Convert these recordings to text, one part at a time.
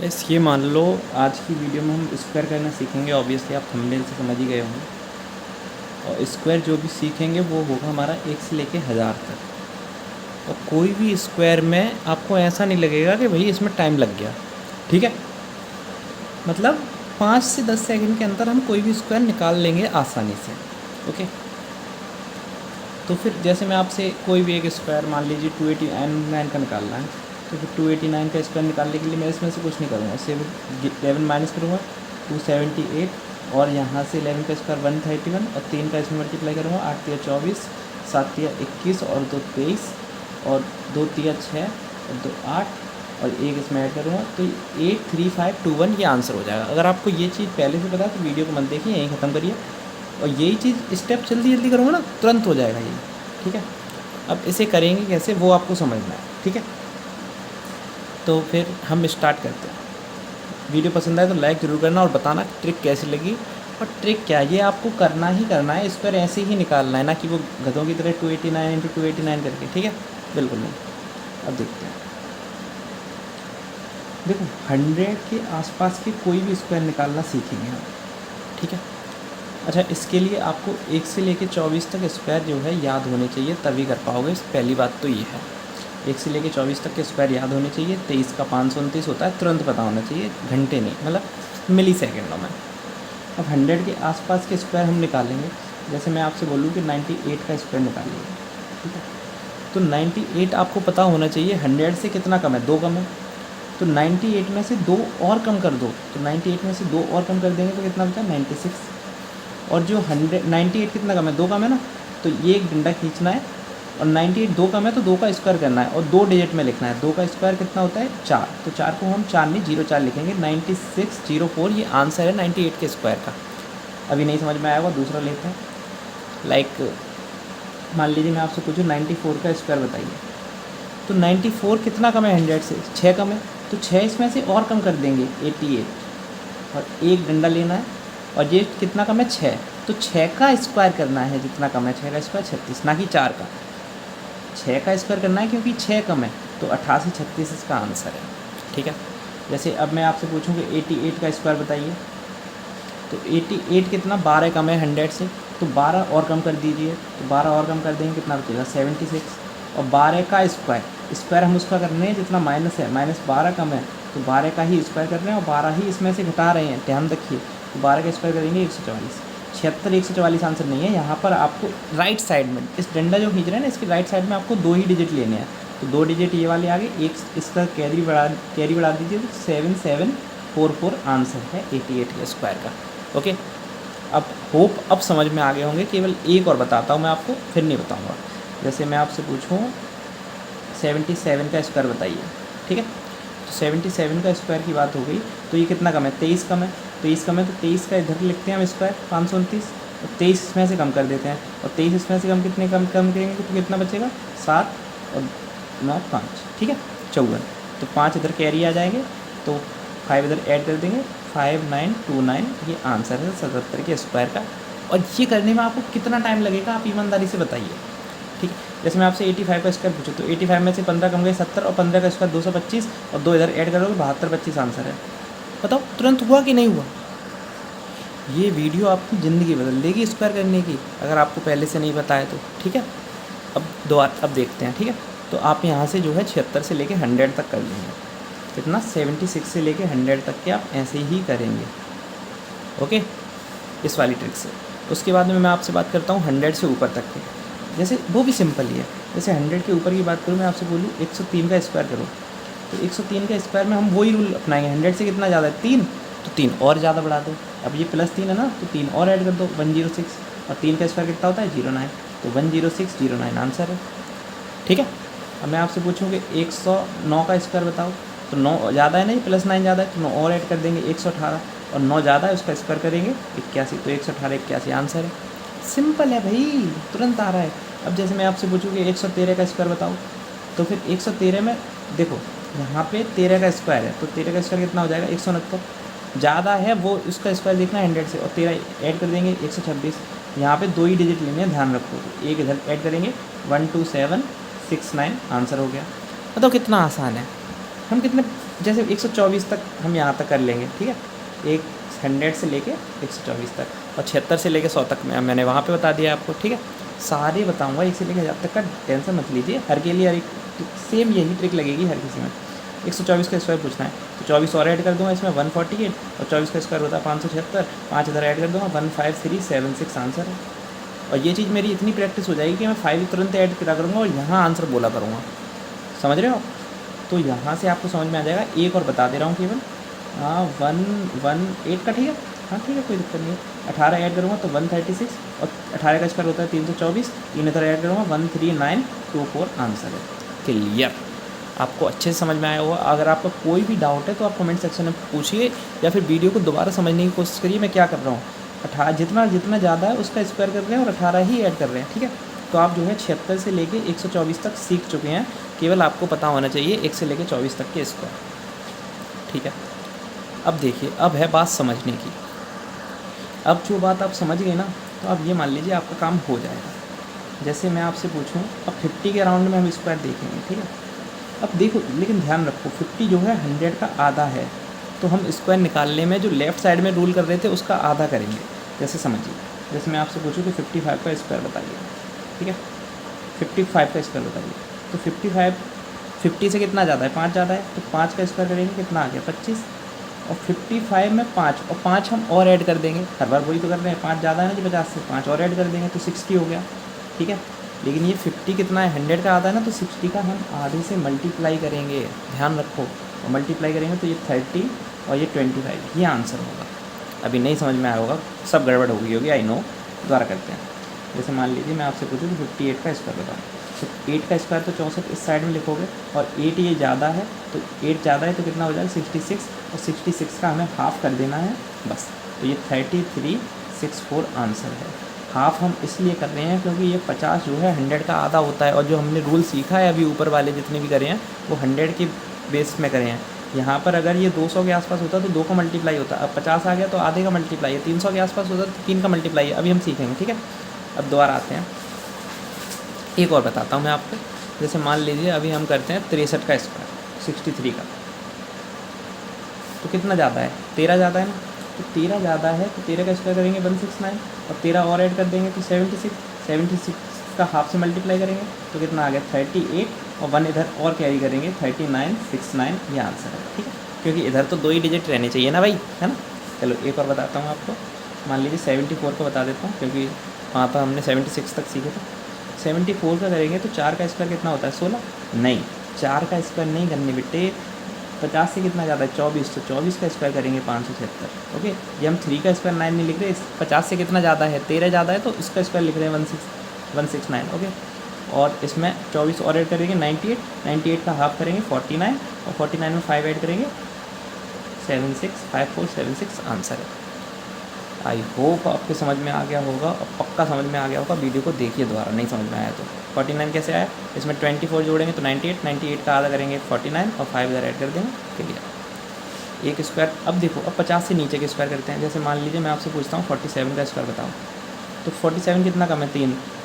बस ये मान लो आज की वीडियो में हम स्क्वायर करना सीखेंगे। ऑब्वियसली आप थंबनेल से समझ ही गए होंगे। और स्क्वायर जो भी सीखेंगे वो होगा हमारा 1 से लेके 1000 तक। और कोई भी स्क्वायर में आपको ऐसा नहीं लगेगा कि भाई इसमें टाइम लग गया। ठीक है, मतलब 5 से 10 सेकंड के अंदर हम कोई भी स्क्वायर निकाल लेंगे आसानी से। ओके, तो फिर जैसे मैं आपसे कोई भी एक स्क्वायर मान लीजिए 289 का निकालना है, तो फिर 289 का स्क्वायर निकालने के लिए मैं इसमें से कुछ नहीं करूँगा, सिर्फ 11 माइनस करूँगा 278 और यहाँ से 11 का स्क्वायर 131 और 3 का इसमें मल्टीप्लाई करूँगा 8 तिया 24 7 तिया 21 और 2 23 और 2 तिया 6 और 2 8 और एक इसमें ऐड करूँगा तो 83521 ये आंसर हो जाएगा। अगर आपको ये चीज़ पहले से पता है तो वीडियो को मत देखिए, यहीं ख़त्म करिए और यही चीज़ स्टेप जल्दी जल्दी करूँगा ना तुरंत हो जाएगा ये। ठीक है, अब इसे करेंगे कैसे वो आपको समझना है। ठीक है, तो फिर हम स्टार्ट करते हैं। वीडियो पसंद आए तो लाइक ज़रूर करना और बताना ट्रिक कैसी लगी। और ट्रिक क्या है, ये आपको करना ही करना है, इस पर ऐसे ही निकालना है, ना कि वो गधों की तरह 289 × 289 करके। ठीक है, बिल्कुल नहीं। अब देखते हैं, देखो 100 के आसपास के कोई भी स्क्वायर निकालना सीखेंगे हम। ठीक है, अच्छा इसके लिए आपको 1 से लेकर 24 तक स्क्वायर जो है याद होने चाहिए, तभी कर पाओगे। पहली बात तो ये है, 1 से लेकर 24 तक के स्क्वायर याद होने चाहिए। 23 का 529 होता है, तुरंत पता होना चाहिए, घंटे नहीं, मतलब मिली सेकेंडों में। अब 100 के आसपास के स्क्वायर हम निकालेंगे। जैसे मैं आपसे बोलूँ कि 98 का स्क्वायर निकालिए। ठीक है, तो 98 आपको पता होना चाहिए 100 से कितना कम है, 2 कम है, तो 98 में से 2 और कम कर दो, तो 98 में से 2 और कम कर देंगे तो कितना बचा, 96। और जो 98 कितना कम है, 2 कम है ना, तो ये एक डंडा खींचना है और 98 2 कम है तो 2 का स्क्वायर करना है और 2 डिजिट में लिखना है। 2 का स्क्वायर कितना होता है, 4, तो 4 को हम 4 नहीं 04 लिखेंगे। 9604 ये आंसर है 98 के स्क्वायर का। अभी नहीं समझ में आया होगा, दूसरा लेते हैं। लाइक मान लीजिए मैं आपसे पूछूँ 94 का स्क्वायर बताइए, तो 94 कितना कम है 100 से, 6 कम है, तो 6 इसमें से और कम कर देंगे 88 और एक डंडा लेना है और ये कितना कम है, 6, तो 6 का स्क्वायर करना है, जितना कम है 6 का स्क्वायर 36, ना कि 4 का। 6 का स्क्वायर करना है क्योंकि 6 कम है, तो 88 36 इसका आंसर है। ठीक है, जैसे अब मैं आपसे पूछूँ कि 88 का स्क्वायर बताइए, तो 88 कितना, 12 कम है 100 से, तो 12 और कम कर दीजिए, तो 12 और कम कर देंगे कितना बचेगा, 76। और 12 का स्क्वायर हम उसका कर रहे हैं जितना माइनस है, माइनस 12 कम है तो 12 का ही स्क्वायर कर रहे हैं और 12 ही इसमें से घटा रहे हैं, ध्यान रखिए। तो 12 का स्क्वायर करेंगे 144। 76 144 आंसर नहीं है, यहाँ पर आपको राइट साइड में इस डंडा जो खींच रहे हैं ना, इसकी राइट साइड में आपको 2 ही डिजिट लेने हैं, तो 2 डिजिट ये वाले आगे, एक इसका कैरी बढ़ा दीजिए, तो 7744 आंसर है 88 के स्क्वायर का। ओके, अब होप अब समझ में आ गए होंगे। केवल एक और बताता हूँ मैं आपको, फिर नहीं बताऊँगा। जैसे मैं आपसे पूछूँ 77 का स्क्वायर बताइए। ठीक है, तो 77 का स्क्वायर की बात हो गई, तो ये कितना कम है, 23 कम है, 23 कम है, तो 23 का इधर लिखते हैं हम स्क्वायर 529 और 23 इसमें से कम कर देते हैं और 23 इसमें से कम कितने कम करेंगे तो कितना बचेगा, 7 और 9 5। ठीक है, 54, तो 5 इधर कैरी आ जाएंगे, तो 5 इधर ऐड कर देंगे, 5929 ये आंसर है 77 के स्क्वायर का। और ये करने में आपको कितना टाइम लगेगा, आप ईमानदारी से बताइए। ठीक है, जैसे मैं आपसे 85 का स्क्वायर पूछूँ, तो 85 में से 15 कम गए 70 और 15 का स्क्वायर 225 और 2 इधर ऐड करोगे 72 25 आंसर है। बताओ तुरंत हुआ कि नहीं हुआ। ये वीडियो आपकी ज़िंदगी बदल देगी स्क्वायर करने की, अगर आपको पहले से नहीं पता है तो। ठीक है, अब देखते हैं। ठीक है, तो आप यहाँ से जो है 76 से लेके 100 तक कर लेंगे, कितना 76 से लेके 100 तक के आप ऐसे ही करेंगे। ओके, इस वाली ट्रिक से। उसके बाद में मैं आपसे बात करता हूँ 100 से ऊपर तक के, जैसे वो भी सिंपल ही है। जैसे 100 के ऊपर की बात करूँ, मैं आपसे बोलूँ 103 का स्क्वायर करो, तो 103 का स्क्वायर में हम वही रूल अपनाएंगे, 100 से कितना ज़्यादा है, 3, तो 3 और ज़्यादा बढ़ा दो। अब ये +3 है ना, तो 3 और ऐड कर दो, 106 और 3 का स्क्वायर कितना होता है, 09, तो 10609 आंसर है। ठीक है, अब मैं आपसे पूछूँ कि 109 का स्क्वायर बताओ, तो 9 ज़्यादा है ना, ये +9 ज़्यादा है, तो 9 और ऐड कर देंगे 118 और 9 ज़्यादा है, उसका स्क्वायर करेंगे 81, तो 118 81 आंसर है। सिंपल है भाई, तुरंत आ रहा है। अब जैसे मैं आपसे पूछूँ कि 113 का स्क्वायर बताओ, तो फिर 113 में देखो यहाँ पे 13 का स्क्वायर है, तो 13 का स्क्वायर कितना हो जाएगा, 169, ज़्यादा है वो उसका स्क्वायर देखना है 100 से, और 13 ऐड कर देंगे 126। यहाँ पे 2 ही डिजिट लेने हैं, ध्यान रखो, तो एक इधर ऐड करेंगे 12769 आंसर हो गया। बताओ कितना आसान है, हम कितने जैसे 124 तक हम यहाँ तक कर लेंगे, ठीक है, 100 से लेके 124 तक, और 76 से लेके 100 तक मैंने वहाँ पे बता दिया आपको, ठीक है। सारे बताऊँगा 1 से लेके 1000 तक का, टेंशन मत लीजिए, हर के लिए हर एक सेम यही ट्रिक लगेगी हर किसी में। 124 का स्क्वायर पूछना है तो 24 और ऐड कर दूँगा इसमें 148, और 24 का स्क्वायर होता है 576, 5 इधर ऐड कर दूँगा 15376 आंसर है। और ये चीज़ मेरी इतनी प्रैक्टिस हो जाएगी कि मैं 5 तुरंत ऐड करा करूँगा और यहाँ आंसर बोला करूँगा, समझ रहे हो। तो यहाँ से आपको समझ में आ जाएगा। एक और बता दे रहा हूँ केवल, 118 का, ठीक है, हाँ ठीक है, कोई दिक्कत नहीं है। 18 ऐड करूँगा तो 136, और 18 का स्क्वायर होता है 324, 3 इधर ऐड करूँगा 13924 आंसर है। क्लियर, आपको अच्छे से समझ में आया होगा। अगर आपका कोई भी डाउट है तो आप कमेंट सेक्शन में पूछिए, या फिर वीडियो को दोबारा समझने की कोशिश करिए मैं क्या कर रहा हूँ। 18 जितना ज़्यादा है उसका स्क्वायर कर रहे हैं और 18 ही ऐड कर रहे हैं, ठीक है। तो आप जो है 76 से लेके 124 तक सीख चुके हैं, केवल आपको पता होना चाहिए 1 से लेके 24 तक के स्क्वायर, ठीक है। अब देखिए, अब है बात समझने की। अब जो बात आप समझ गए ना, तो अब ये मान लीजिए आपका काम हो जाएगा। जैसे मैं आपसे पूछूं, अब 50 के राउंड में हम स्क्वायर देखेंगे, ठीक है। अब देखो, लेकिन ध्यान रखो 50 जो है 100 का आधा है, तो हम स्क्वायर निकालने में जो लेफ़्ट साइड में रूल कर रहे थे उसका आधा करेंगे। जैसे समझिए, जैसे मैं आपसे पूछूं कि 55 का स्क्वायर बताइए, ठीक है, 55 का स्क्वायर बताइए, तो 50 से कितना ज़्यादा है, 5 ज़्यादा है, तो 5 का स्क्वायर करेंगे, कितना आ गया 25, और 55 में 5, और 5 हम और ऐड कर देंगे, हर बार वही तो कर रहे हैं, 5 ज़्यादा है ना जी 50 से, 5 और ऐड कर देंगे तो 60 हो गया, ठीक है। लेकिन ये 50 कितना है, 100 का आधा है ना, तो 60 का हम आधे से मल्टीप्लाई करेंगे, ध्यान रखो, और मल्टीप्लाई करेंगे तो ये 30 और ये 25, ये आंसर होगा। अभी नहीं समझ में आया होगा, सब गड़बड़ हो गई होगी, आई नो, दोबारा करते हैं। जैसे मान लीजिए मैं आपसे पूछूँ कि 58 का स्क्वायर बताओ, तो 8 का स्क्वायर तो 64 इस साइड में लिखोगे, और 8 ये ज़्यादा है, तो 8 ज़्यादा है तो कितना हो जाएगा 66, और 66 का हमें हाफ़ कर देना है बस, तो ये 3364 आंसर है। हाफ़ हम इसलिए कर रहे हैं क्योंकि ये 50 जो है 100 का आधा होता है, और जो हमने रूल सीखा है अभी ऊपर वाले जितने भी करे हैं वो 100 के बेस में करे हैं। यहाँ पर अगर ये 200 के आसपास होता तो 2 का मल्टीप्लाई होता, अब 50 आ गया तो आधे का मल्टीप्लाई है, 300 के आसपास होता तो 3 का मल्टीप्लाई है, अभी हम सीखेंगे, ठीक है। अब दोबारा आते हैं, एक और बताता हूँ मैं आपको। जैसे मान लीजिए अभी हम करते हैं 63 का स्क्वायर 63 का, तो कितना ज़्यादा है, 13 ज़्यादा है ना, तो 13 ज़्यादा है तो 13 का स्क्वायर करेंगे 169, और 13 और ऐड कर देंगे तो 76 का हाफ से मल्टीप्लाई करेंगे तो कितना आ गया 38, और 1 इधर और कैरी करेंगे 3969, ये आंसर है, ठीक है। क्योंकि इधर तो 2 ही डिजिट रहने चाहिए ना भाई, है ना। चलो एक और बताता हूँ आपको, मान लीजिए 74 का बता देता हूँ, क्योंकि वहाँ पर हमने 76 तक सीखे थे। 74 का करेंगे तो 4 का स्क्वायर कितना होता है 16, नहीं 4 का स्क्वायर नहीं करने बेटे, 50 से कितना ज़्यादा है 24, तो 24 का स्क्वायर करेंगे 576, ओके। ये हम 3 का स्क्वायर 9 नहीं लिख रहे, 50 से कितना ज़्यादा है 13 ज़्यादा है, तो इसका स्क्वायर लिख रहे हैं 169, ओके। और इसमें 24 और ऐड करेंगे 98 का हाफ करेंगे 49, और 49 में 5 ऐड करेंगे 765476 आंसर है। आई होप आपको समझ में आ गया होगा, और पक्का समझ में आ गया होगा। वीडियो को देखिए दोबारा, नहीं समझ में आया तो। 49 कैसे आया, इसमें 24 जोड़ेंगे तो 98 का आधा करेंगे 49, और 5 इधर ऐड कर देंगे, क्लियर। एक स्क्वायर, अब देखो, अब 50 से नीचे के स्क्वायर करते हैं। जैसे मान लीजिए मैं आपसे पूछता हूँ 47 का स्क्वायर बताओ, तो 47 कितना कम है,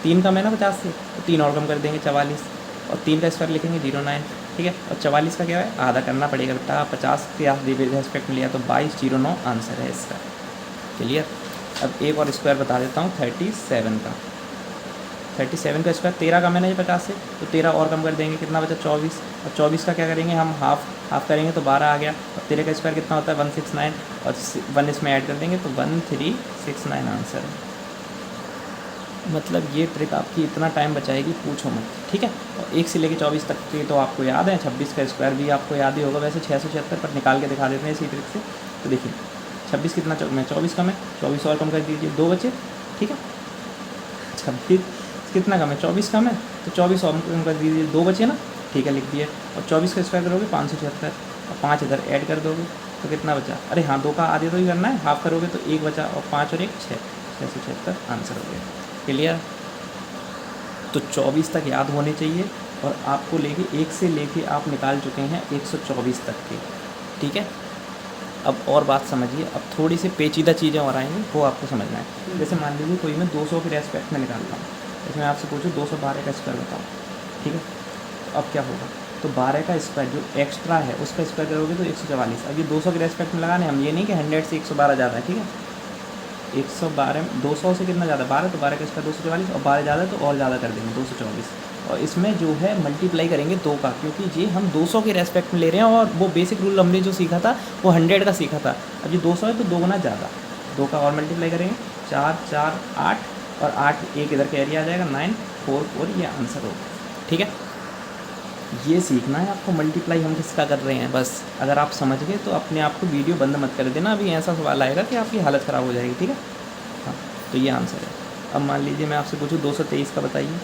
3 कम है ना 50 से, तो 3 और कम कर देंगे 44, और 3 का स्क्वायर लिखेंगे 09, ठीक है। और 44 का क्या है, आधा करना पड़ेगा बेटा, 50 के रेस्पेक्ट में लिया तो 2209 आंसर है इसका, क्लियर। अब एक और स्क्वायर बता देता हूँ 37 का। 37 का स्क्वायर 13 कम है ना ये 50 से, तो 13 और कम कर देंगे, कितना बचा 24, और 24 का क्या करेंगे हम हाफ करेंगे तो 12 आ गया, और 13 का स्क्वायर कितना होता है 169, और 1 इसमें ऐड कर देंगे तो 1369 आंसर है। मतलब ये ट्रिक आपकी इतना टाइम बचाएगी पूछो मत, ठीक है। और 1 से लेकर 24 तक के तो आपको याद है, 26 का स्क्वायर भी आपको याद ही होगा वैसे 676, पर निकाल के दिखा देते हैं इसी ट्रिक से। तो देखिए 26 कितना में 24 कम है, 24 और कम कर दीजिए, 2 बचे, ठीक है। 26 कितना कम है, 24 कम है, तो 24 और कम कर दीजिए, 2 बचे ना, ठीक है, लिख दिए। और 24 का स्क्वायर करोगे 576, और 5 इधर ऐड कर दोगे तो कितना बचा, अरे हाँ 2 का आधे तो ही करना है, हाफ करोगे तो 1 बचा, और 5 और 1 676 आंसर हो गया, क्लियर। तो 24 तक याद होने चाहिए, और आपको लेके 1 से लेके आप निकाल चुके हैं 124 तक के, ठीक है। अब और बात समझिए, अब थोड़ी सी पेचीदा चीज़ें और आएंगी, वो आपको समझना है। जैसे मान लीजिए कोई मैं 200 के रेस्पेक्ट में निकालता हूँ, जैसे मैं आपसे पूछूँ 212 का स्क्वायर बताओ, ठीक है। तो अब क्या होगा, तो 12 का स्क्वायर जो एक्स्ट्रा है उसका स्क्वायर करोगे तो 144। अब ये 200 के रेस्पेक्ट में लगाने हम, ये नहीं कि 100 से 112 ज़्यादा है, ठीक है। 112 200 से कितना ज़्यादा 12, तो 12 का स्क्वायर 244 और 12 ज़्यादा तो और ज़्यादा कर देंगे 224। और इसमें जो है मल्टीप्लाई करेंगे 2 का, क्योंकि ये हम 200 के रेस्पेक्ट में ले रहे हैं और वो बेसिक रूल हमने जो सीखा था वो 100 का सीखा था। अब ये 200 है तो 2 गुना ज़्यादा, 2 का और मल्टीप्लाई करेंगे 4 4 8 और 8 एक इधर कैरी आ जाएगा 9 4 4, ये आंसर होगा, ठीक है। ये सीखना है आपको मल्टीप्लाई हम किसका कर रहे हैं बस। अगर आप समझ गए तो अपने आप को वीडियो बंद मत कर देना, अभी ऐसा सवाल आएगा कि आपकी हालत ख़राब हो जाएगी, ठीक है। हाँ, तो ये आंसर है। अब मान लीजिए मैं आपसे पूछूँ 223 का बताइए।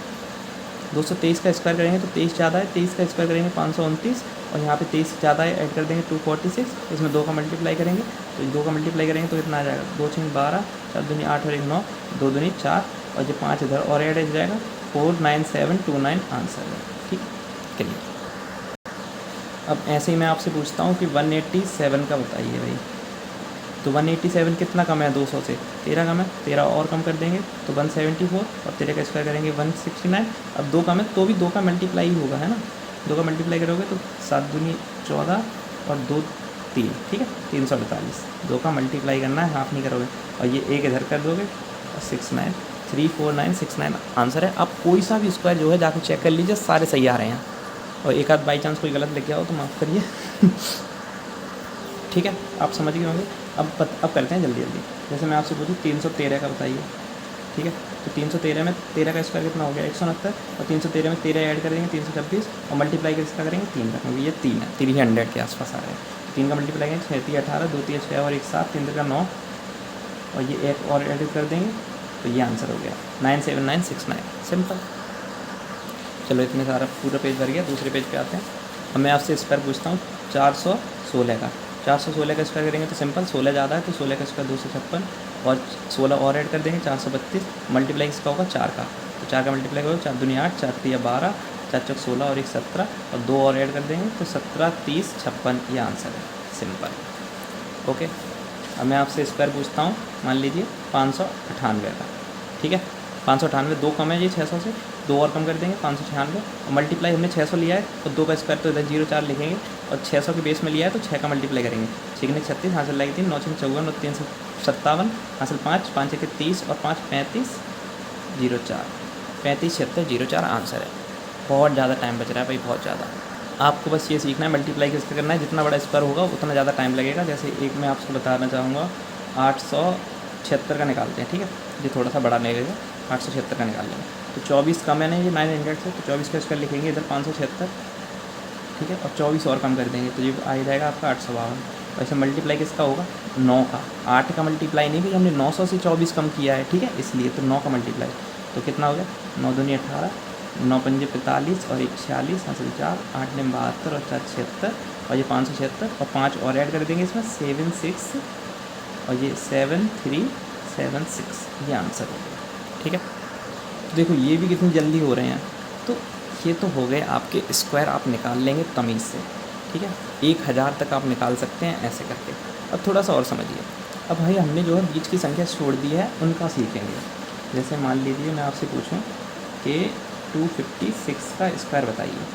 223 का स्क्वायर करेंगे तो 23 ज़्यादा है, 23 का स्क्वायर करेंगे 529 और यहाँ पे 23 ज़्यादा है, ऐड कर देंगे 246। इसमें 2 का मल्टीप्लाई करेंगे तो 2 का मल्टीप्लाई करेंगे तो कितना आ जाएगा 2 6 12, 4 दूनी 8 और 1 9, 2 दूनी 4 और जो 5 इधर और ऐड हो जाएगा 49729 आंसर है, ठीक है। चलिए अब ऐसे ही मैं आपसे पूछता हूँ कि 187 का बताइए भाई। तो 187 कितना कम है 200 से, 13 कम है, 13 और कम कर देंगे तो 174 और 13 का स्क्वायर करेंगे 169। अब 2 कम है तो भी 2 का मल्टीप्लाई ही होगा, है ना। 2 का मल्टीप्लाई करोगे तो 7 दूनी 14 और 2 3, ठीक है, 348। 2 का मल्टीप्लाई करना है, हाफ नहीं करोगे और ये एक इधर कर दोगे और 69 34969 आंसर है। आप कोई सा भी स्क्वायर जो है जाकर चेक कर लीजिए, सारे सही आ रहे हैं और एक आध बाई चांस कोई गलत लिख गया हो तो माफ़ करिए ठीक है, आप समझ गए होंगे। अब करते हैं जल्दी जल्दी। जैसे मैं आपसे पूछूँ 313 का बताइए, ठीक है। तो 313 में 13 का स्क्वायर कितना हो गया 169 और 313 में 13 ऐड करेंगे 326 और मल्टीप्लाई किसका करेंगे 3 का, क्योंकि ये 3 है, 300 के आसपास आ रहे हैं। 3 का मल्टीप्लाई करेंगे 6 3 18, 2 3 6 और 1 7, 3 का 9 और ये एक और ऐड कर देंगे तो ये आंसर हो गया 97969, सिंपल। चलो इतने सारा पूरा पेज भर गया, दूसरे पेज पे आते हैं। अब मैं आपसे स्क्वायर पूछता हूँ 416 का। 416 का स्क्वायर करेंगे तो सिंपल, 16 ज़्यादा है तो 16 का स्क्वायर 256 और 16 और ऐड कर देंगे 432। मल्टीप्लाई इसका होगा 4 का, तो 4 का मल्टीप्लाई करो 4 दूनी 8, 4 3 12, 4 चौक 16 और 1 17 और 2 और ऐड कर देंगे तो 17 30 56, ये आंसर है, सिंपल। ओके, अब मैं आपसे स्क्वायर पूछता हूँ, मान लीजिए 598 का, ठीक है। 598, 2 कम है ये 600 से, 2 और कम कर देंगे 596 और मल्टीप्लाई हमने 600 लिया है तो 2 का स्क्वायर तो इधर 04 लिखेंगे और 600 के बेस में लिया है तो 6 का मल्टीप्लाई करेंगे। 6 ने 36, हासिल लाएगी 3, 9 6 54 और 3 57, हासिल 5, 5 1 30 और 5 35 04, 35 76 04 आंसर है। बहुत ज़्यादा टाइम बच रहा है भाई, बहुत ज़्यादा। आपको बस ये सीखना है मल्टीप्लाई किसका करना है, जितना बड़ा स्क्वायर होगा उतना ज़्यादा टाइम लगेगा। जैसे एक मैं आपको बताना चाहूँगा 876 का निकालते हैं, ठीक है, ये थोड़ा सा बड़ा लगेगा, 876 का निकाल लेंगे तो 24 कम है ना ये 900 से, तो 24 का स्क्वायर लिखेंगे इधर 576, ठीक है, और 24 और कम कर देंगे तो ये आ जाएगा आपका 852। वैसे मल्टीप्लाई किसका होगा 9 का, 8 का मल्टीप्लाई नहीं, भाई हमने 900 से 24 कम किया है, ठीक है, इसलिए तो 9 का मल्टीप्लाई तो कितना हो गया 9 दूनी 18, 9 पंजे 45 और 1 46, हासिल 4, 8 ने 72 और 4 76 और ये 576 और 5 और ऐड कर देंगे इसमें 76 और ये 7376, ये आंसर हो गया, ठीक है। देखो ये भी कितनी जल्दी हो रहे हैं। तो ये तो हो गए आपके स्क्वायर, आप निकाल लेंगे तमीज़ से, ठीक है, 1000 तक आप निकाल सकते हैं ऐसे करके। अब थोड़ा सा और समझिए। अब भाई हमने जो है बीच की संख्या छोड़ दी है, उनका सीखेंगे। जैसे मान लीजिए मैं आपसे पूछूं कि 256 का स्क्वायर बताइए।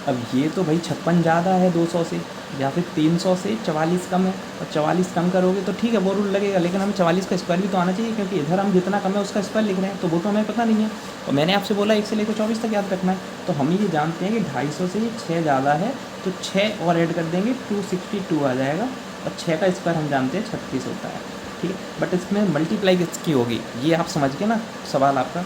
अब ये तो भाई 56 ज़्यादा है 200 से, या फिर 300 से 44 कम है, और 44 कम करोगे तो ठीक है वो रूल लगेगा, लेकिन हमें 44 का स्क्वायर भी तो आना चाहिए, क्योंकि इधर हम जितना कम है उसका स्क्वायर लिख रहे हैं, तो वो तो हमें पता नहीं है। और मैंने आपसे बोला 1 से लेकर 24 तक याद रखना है, तो हम ये जानते हैं कि 250 से 6 ज़्यादा है तो 6 और ऐड कर देंगे 262 आ जाएगा, और 6 का स्क्वायर हम जानते हैं 36 होता है, ठीक है। बट इसमें मल्टीप्लाई किसकी होगी ये आप समझ गए ना, सवाल आपका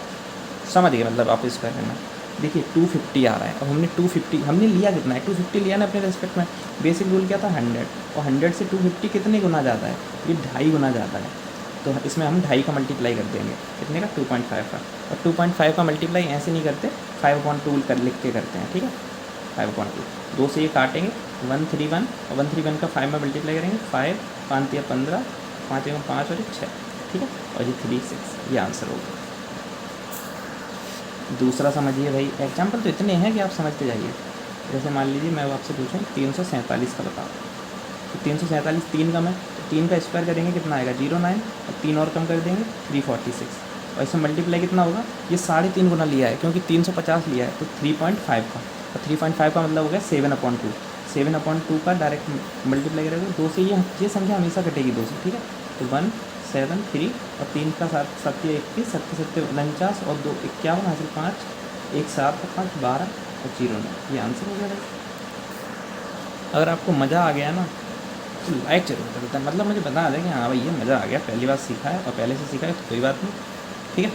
समझ गए, मतलब आप स्क्वायर करना। देखिए 250 आ रहा है, अब हमने 250 हमने लिया कितना है 250 लिया ना अपने रेस्पेक्ट में। बेसिक रूल क्या था 100, और 100 से 250 कितने गुना ज़्यादा है, ये 2.5 गुना ज़्यादा है, तो इसमें हम 2.5 का मल्टीप्लाई कर देंगे, कितने का 2.5 का। और 2.5 का मल्टीप्लाई ऐसे नहीं करते, 5/2 कर लिख के करते हैं, ठीक है, 5/2। 2 से ये काटेंगे 131 और 131 का 5 में मल्टीप्लाई करेंगे, 5 5 या 15, 5 में 5 और 6, ठीक है, और ये 36, ये आंसर होगा। दूसरा समझिए भाई, एग्जाम्पल तो इतने हैं कि आप समझते जाइए। जैसे मान लीजिए मैं आपसे पूछूं 347 का बताओ, तो 347 3 कम है, तो 3 का स्क्वायर करेंगे कितना आएगा 09 और 3 और कम कर देंगे 346, और इसमें मल्टीप्लाई कितना होगा, ये 3.5 गुना लिया है क्योंकि 350 लिया है तो 3.5 का, और 3.5 का मतलब हो गया 7/2। 7/2 का डायरेक्ट मल्टीप्लाई करेंगे 2 से, ये संख्या हमेशा कटेगी 2 से, ठीक है। तो 1 7 3 और 3 का 7 7 21, 7 7 49 और 2 51 हासिल 5 1 7 5 12 और 0 9। ये आंसर हो गया भाई। अगर आपको मज़ा आ गया ना तो लाइक जरूर कर देता है, मतलब मुझे बता दें कि हाँ भाई ये मज़ा आ गया, पहली बार सीखा है और पहले से सीखा है तो कोई बात नहीं, ठीक है।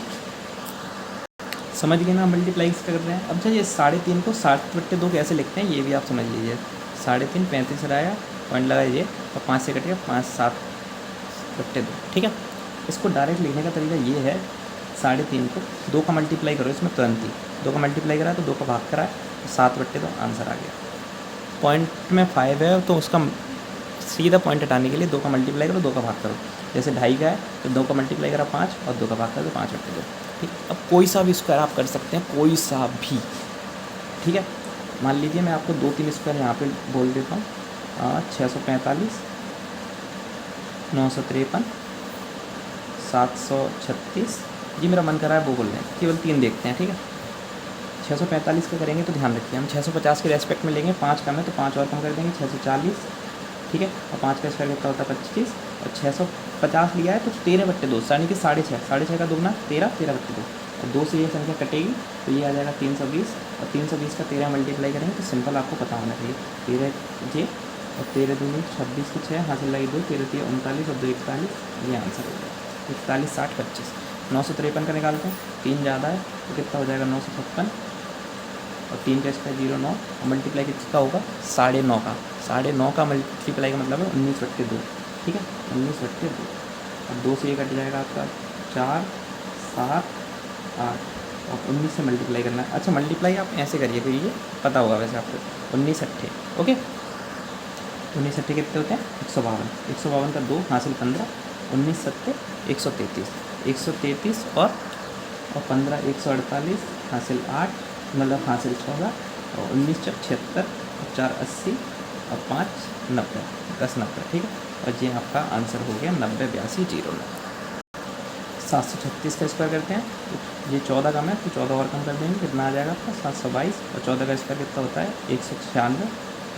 समझ गए ना मल्टीप्लाई कर रहे हैं। अब चलिए 3.5 को 60/2 कैसे लिखते हैं ये भी आप समझ लीजिए। 3.5 35 रहेगा, पॉइंट लगाइए और 5 से कटिए 5 7/2, ठीक है। इसको डायरेक्ट लिखने का तरीका ये है, 3.5 को 2 का मल्टीप्लाई करो इसमें तुरंत ही, 2 का मल्टीप्लाई करा तो 2 का भाग करा तो 7/2 आंसर आ गया। पॉइंट में 5 है तो उसका सीधा पॉइंट हटाने के लिए 2 का मल्टीप्लाई करो 2 का भाग करो। जैसे 2.5 का है तो 2 का मल्टीप्लाई करा 5 और 2 का भाग करो तो 5/2, ठीक। अब कोई सा भी स्क्वायर आप कर सकते हैं, कोई सा भी, ठीक है। मान लीजिए मैं आपको 2-3 स्क्वायर यहाँ पे बोल देता हूँ, 645 953 736, ये मेरा मन कर रहा है वो बोल रहे हैं, केवल 3 देखते हैं, ठीक है। 645 का करेंगे तो ध्यान रखिए हम 650 के रेस्पेक्ट में लेंगे, 5 कम है तो 5 और कम कर देंगे 640, ठीक है। और 5 का स्क्वायर कितना होता है 25 और 650 लिया है तो 13/2 यानी कि 6.5 का दुगना 13/2 और 2 से ये संख्या कटेगी तो ये आ जाएगा 320 और 320 का 13 मल्टीप्लाई करेंगे तो सिंपल आपको पता होना चाहिए 13 जे और 13 दूनी 26 की 6 हासिल लगी 2 13 3 39 और 2 41, ये आंसर हो जाएगा 41 60 25। 953 का निकालते हैं, 3 ज़्यादा है तो कितना हो जाएगा 956 और 3 का स्क्वायर 0 9 और मल्टीप्लाई किसका होगा 9.5 का, 9.5 का मल्टीप्लाई का मतलब है 19/2, ठीक है 19/2 और 2 से ये कट जाएगा आपका 4 7 8 और 19 से मल्टीप्लाई करना है। अच्छा मल्टीप्लाई आप ऐसे करिए फिर ये पता होगा वैसे आपको 19 अट्ठे, ओके 19 अट्ठे कितने होते हैं 152, 152 का 2 हासिल 15, 19 सत्ते 133, 133 और 15 148 हासिल 8 मतलब हासिल 14 और 19 चक 76 और 4 80 और 5 90 10 90, ठीक है। और ये आपका आंसर हो गया 90 82 0 9। 736 का स्क्वायर करते हैं तो ये 14 कम है तो 14 और कम कर देंगे, कितना आ जाएगा आपका 722 और 14 का स्क्वायर कितना होता है 196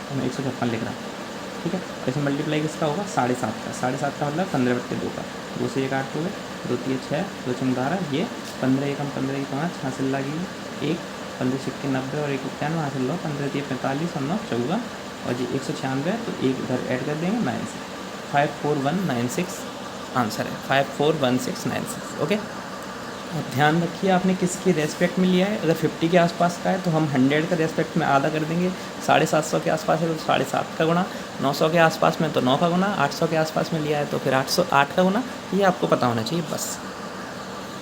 और मैं 156 लिख रहा हूँ, ठीक है। और इसमें मल्टीप्लाई किसका होगा 7.5 का, 7.5 का मतलब 15/2 का, 2 से 1 8 हो गए 2 3 6 2 6 12, ये 15 1 15 5 हासिल लगी 1 15 6 90 और 1 91 हासिल लो 15 3 45 और 9 54 और ये 196 तो एक इधर ऐड कर देंगे 9 से 54196 आंसर है 541696, ओके। और ध्यान रखिए आपने किसके रेस्पेक्ट में लिया है, अगर 50 के आसपास का है तो हम 100 का रेस्पेक्ट में आधा कर देंगे, 750 के आसपास है तो 7.5 का गुना, 900 के आसपास में तो 9 का गुना, 800 के आसपास में लिया है तो फिर 808 का गुना, ये आपको पता होना चाहिए बस।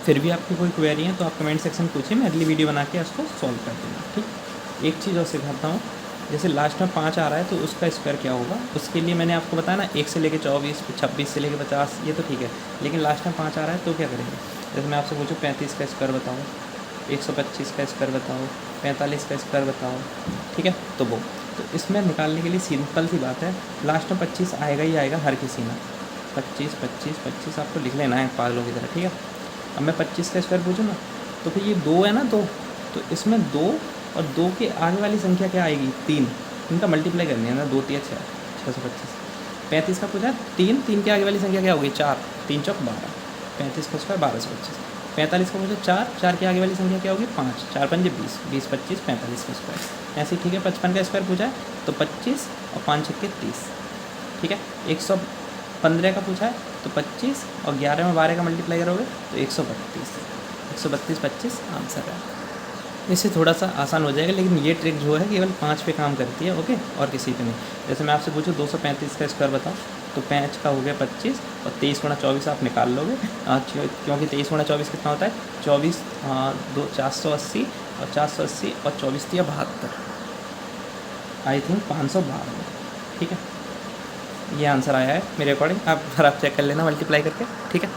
फिर भी आपकी कोई क्वेरी है तो आप कमेंट सेक्शन में पूछिए, मैं अगली वीडियो बना के उसको सॉल्व कर दूँगा, ठीक। एक चीज़ और सिखाता हूँ, जैसे लास्ट में 5 आ रहा है तो उसका स्क्वायर क्या होगा, उसके लिए मैंने आपको बताया ना 1 से लेकर 24 26 से लेकर 50, ये तो ठीक है, लेकिन लास्ट में 5 आ रहा है तो क्या करेंगे। जैसे मैं आपसे पूछूँ 35 का स्क्वायर बताओ, 125 का स्क्वायर बताओ, 45 का स्क्वायर बताओ, ठीक है। तो वो तो इसमें निकालने के लिए सिंपल सी बात है, लास्ट में 25 आएगा ही आएगा हर किसी में, 25 25 25 आपको लिख लेना है पागलों की तरह, ठीक है। अब मैं 25 का स्क्वायर पूछूँ ना तो फिर ये 2 है ना 2, तो इसमें 2 और 2 के आगे वाली संख्या क्या आएगी 3, इनका मल्टीप्लाई करनी है ना 2 3 6 625। 35 का पूछा 3 3 के आगे वाली संख्या क्या होगी 4 3 चौक 12, 35 का स्क्वायर 1225। 45 का पूछा 4 4 के आगे वाली संख्या क्या होगी 5 4 5 20 20 25 45 का स्क्वायर ऐसे, ठीक है। 55 का स्क्वायर पूछा है तो 25 और 5 6 30, ठीक है। 115 का पूछा है तो 25 और 11 में 12 का मल्टीप्लाई करोगे तो 132 132 25 आंसर है। इससे थोड़ा सा आसान हो जाएगा, लेकिन ये ट्रिक जो है केवल 5 पे काम करती है, ओके, और किसी पे नहीं। जैसे मैं आपसे पूछूँ 235 का स्क्वायर बताओ तो 5 का हो गया 25 और 23 गुणा 24 आप निकाल लोगे, क्योंकि 23 गुणा 24 कितना होता है 24 2 480 और 480 और 24 दिया 72, आई थिंक 512, ठीक है। ये आंसर आया है मेरे अकॉर्डिंग, आप चेक कर लेना मल्टीप्लाई करके, ठीक है।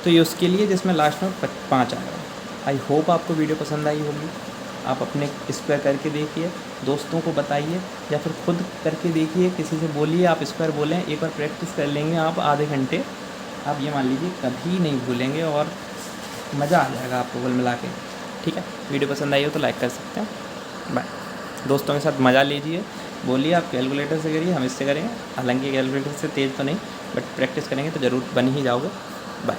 तो ये उसके लिए जिसमें लास्ट में 5 आएगा। आई होप आपको वीडियो पसंद आई होगी, आप अपने स्क्वायर करके देखिए, दोस्तों को बताइए या फिर खुद करके देखिए, किसी से बोलिए आप स्क्वायर बोलें, एक बार प्रैक्टिस कर लेंगे आप आधे घंटे, आप ये मान लीजिए कभी नहीं भूलेंगे और मज़ा आ जाएगा आपको कुल मिला के, ठीक है। वीडियो पसंद आई हो तो लाइक कर सकते हैं, बाय। दोस्तों के साथ मज़ा लीजिए, बोलिए आप कैलकुलेटर से करिए, हम इससे करेंगे। हालांकि कैलकुलेटर से तेज़ तो नहीं, बट प्रैक्टिस करेंगे तो ज़रूर बन ही जाओगे। बाय।